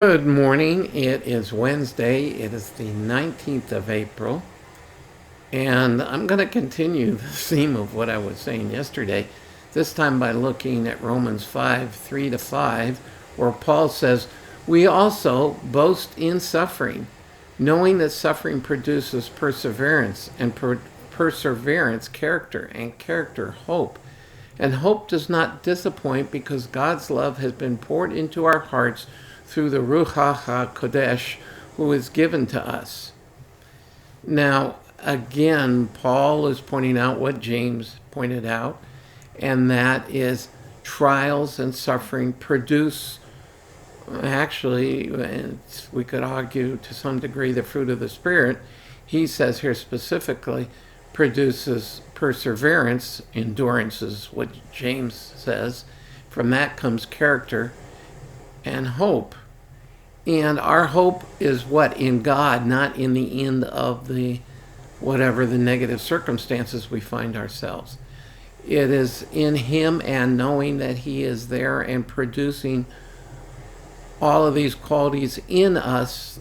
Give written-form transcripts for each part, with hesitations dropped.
Good morning. It is Wednesday. It is the 19th of April. And I'm going to continue the theme of what I was saying yesterday, this time by looking at Romans 5, 3 to 5, where Paul says, "We also boast in suffering, knowing that suffering produces perseverance, and perseverance character, and character hope. And hope does not disappoint because God's love has been poured into our hearts through the Ruach ha-Kodesh who is given to us." Now, again, Paul is pointing out what James pointed out, and that is trials and suffering produce, actually, we could argue to some degree, the fruit of the Spirit. He says here specifically, produces perseverance. Endurance is what James says. From that comes character and hope. And our hope is what? In God, not in the end of the whatever the negative circumstances we find ourselves. It is in Him and knowing that He is there and producing all of these qualities in us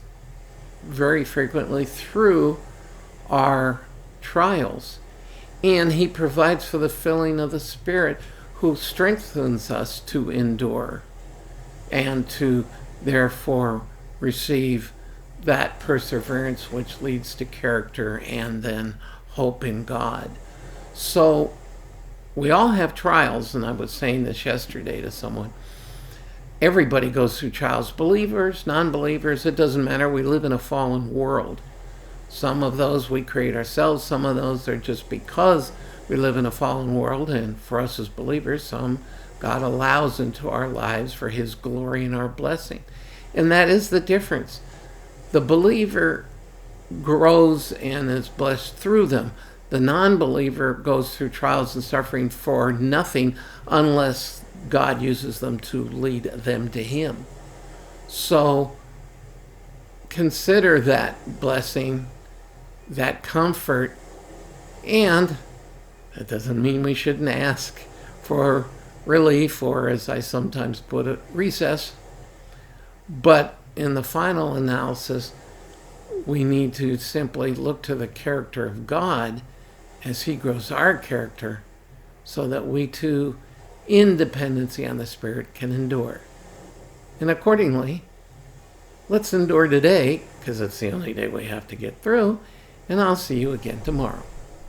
very frequently through our trials. And He provides for the filling of the Spirit who strengthens us to endure and to therefore receive that perseverance which leads to character and then hope in God. So we all have trials, and I was saying this yesterday to someone. Everybody goes through trials, believers, non-believers, it doesn't matter. We live in a fallen world. Some of those we create ourselves, some of those are just because we live in a fallen world, and for us as believers, some God allows into our lives for His glory and our blessing. And that is the difference. The believer grows and is blessed through them. The non-believer goes through trials and suffering for nothing unless God uses them to lead them to Him. So consider that blessing, that comfort, and that doesn't mean we shouldn't ask for relief, or as I sometimes put it, recess. But in the final analysis, we need to simply look to the character of God as He grows our character so that we too, in dependency on the Spirit, can endure. And accordingly, let's endure today, because it's the only day we have to get through, and I'll see you again tomorrow.